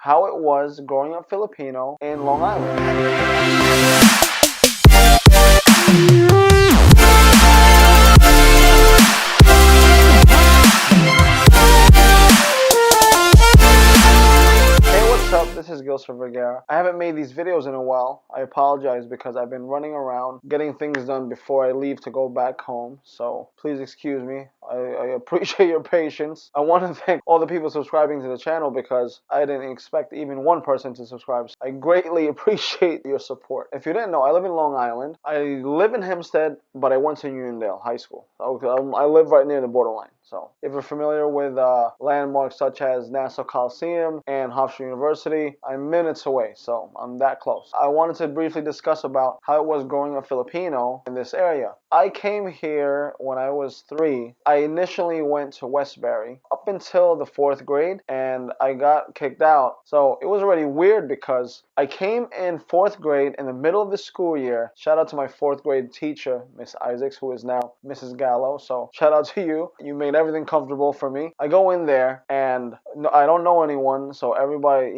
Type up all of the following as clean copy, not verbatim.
how it was growing up Filipino in Long Island. This is Gilson Vergara. I haven't made these videos in a while. I apologize because I've been running around getting things done before I leave to go back home. So please excuse me. I appreciate your patience. I want to thank all the people subscribing to the channel because I didn't expect even one person to subscribe. I greatly appreciate your support. If you didn't know, I live in Long Island. I live in Hempstead, but I went to Uniondale High School. I live right near the borderline. So if you're familiar with landmarks such as Nassau Coliseum and Hofstra University, I'm minutes away, so I'm that close. I wanted to briefly discuss about how it was growing up Filipino in this area. I came here when I was 3. I initially went to Westbury up until the 4th grade, and I got kicked out. So it was already weird because I came in 4th grade in the middle of the school year. Shout out to my 4th grade teacher, Miss Isaacs, who is now Mrs. Gallo. So shout out to you. You made everything comfortable for me. I go in there and I don't know anyone, so everybody,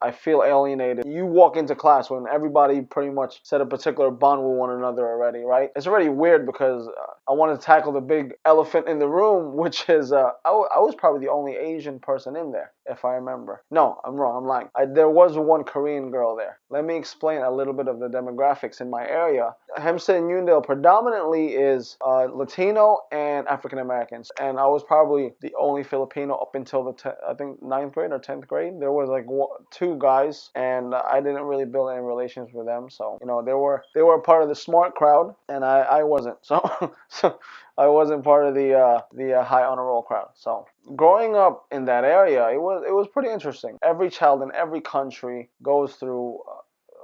I feel alienated. You walk into class when everybody pretty much set a particular bond with one another already, right? It's already weird because I want to tackle the big elephant in the room, which is I was probably the only Asian person in there, if I remember. No, I'm wrong. I'm lying. There was one Korean girl there. Let me explain a little bit of the demographics in my area. Hempstead and Uniondale predominantly is Latino and African Americans, and I was probably the only Filipino up until I think 9th grade or 10th grade. There was like 2 guys, and I didn't really build any relations with them. So they were a part of the smart crowd, and I wasn't. So I wasn't part of the high honor roll crowd. So growing up in that area, it was pretty interesting. Every child in every country goes through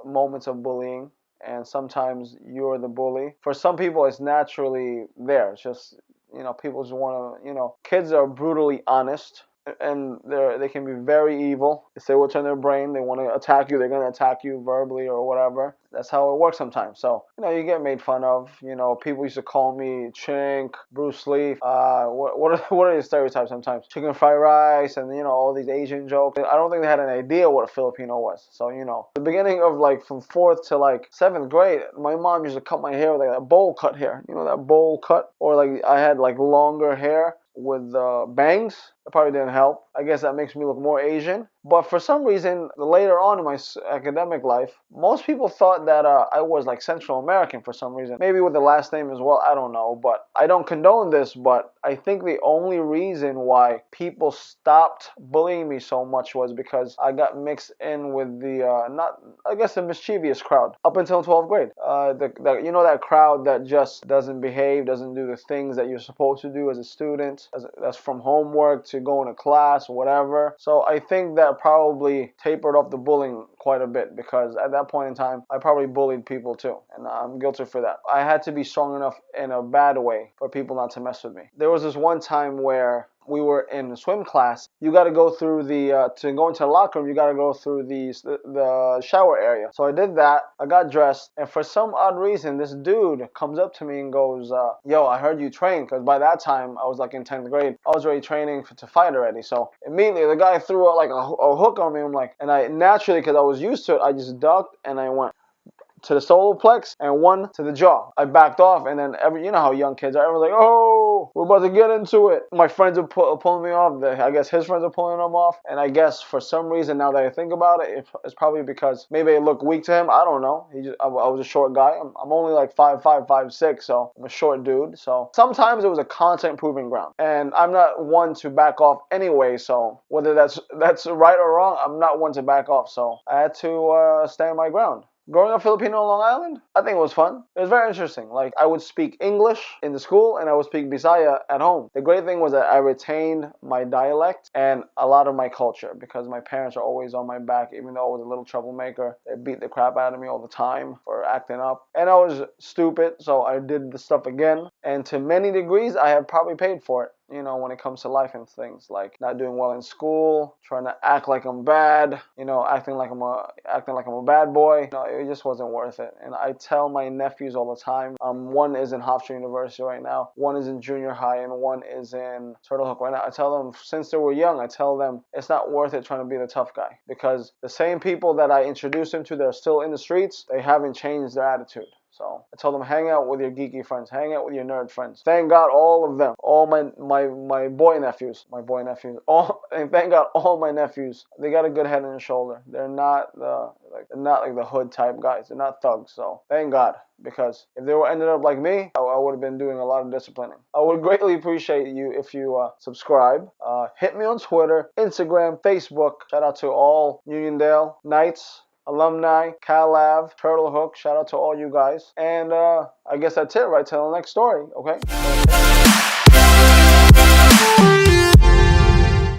moments of bullying, and sometimes you're the bully. For some people, it's naturally there. It's just, people just want to, kids are brutally honest, and they can be very evil. If they what's on their brain, they want to attack you, they're going to attack you verbally or whatever. That's how it works sometimes. So, you get made fun of. People used to call me Chink, Bruce Lee. What are the stereotypes sometimes? Chicken fried rice and, all these Asian jokes. I don't think they had an idea what a Filipino was. So, the beginning of from 4th to 7th grade, my mom used to cut my hair with that bowl cut hair. That bowl cut? Or I had longer hair with bangs. That probably didn't help. I guess that makes me look more Asian. But for some reason, later on in my academic life, most people thought that I was Central American for some reason. Maybe with the last name as well, I don't know. But I don't condone this, but I think the only reason why people stopped bullying me so much was because I got mixed in with the mischievous crowd up until 12th grade. That crowd that just doesn't behave, doesn't do the things that you're supposed to do as a student. That's from homework to going to class or whatever. So I think that probably tapered off the bullying quite a bit, because at that point in time, I probably bullied people too, and I'm guilty for that. I had to be strong enough in a bad way for people not to mess with me. There was this one time where we were in swim class. You got to go through to go into the locker room, you got to go through the shower area. So I did that. I got dressed, and for some odd reason, this dude comes up to me and goes, yo, I heard you train, because by that time, I was in 10th grade. I was already training to fight already. So immediately, the guy threw out a hook on me. I'm and I naturally, because I was used to it, I just ducked, and I went to the solar plex and one to the jaw. I backed off, and then how young kids are. Everyone's oh, we're about to get into it. My friends are pulling me off. I guess his friends are pulling him off. And I guess for some reason, now that I think about it, it's probably because maybe I look weak to him. I don't know. I was a short guy. I'm only 5'5", 5'6", so I'm a short dude. So sometimes it was a constant proving ground. And I'm not one to back off anyway, so whether that's right or wrong, I'm not one to back off. So I had to stand my ground. Growing up Filipino on Long Island, I think it was fun. It was very interesting. I would speak English in the school, and I would speak Bisaya at home. The great thing was that I retained my dialect and a lot of my culture, because my parents are always on my back, even though I was a little troublemaker. They beat the crap out of me all the time for acting up. And I was stupid, so I did the stuff again. And to many degrees, I have probably paid for it. when it comes to life and things, like not doing well in school, trying to act like I'm bad, acting like I'm a bad boy. It just wasn't worth it. And I tell my nephews all the time. One is in Hofstra University right now, one is in junior high, and one is in Turtle Hook right now. I tell them since they were young, I tell them it's not worth it trying to be the tough guy, because the same people that I introduced them to that are still in the streets, they haven't changed their attitude. So I tell them, hang out with your geeky friends, hang out with your nerd friends. Thank God all of them, all my boy nephews, and thank God all my nephews, they got a good head on their shoulder. They're not like the hood type guys. They're not thugs. So thank God, because if they were ended up like me, I would have been doing a lot of disciplining. I would greatly appreciate you if you subscribe. Hit me on Twitter, Instagram, Facebook. Shout out to all Uniondale Knights, alumni, Calav, Turtle Hook. Shout out to all you guys. And I guess that's it, right? Till the next story, okay?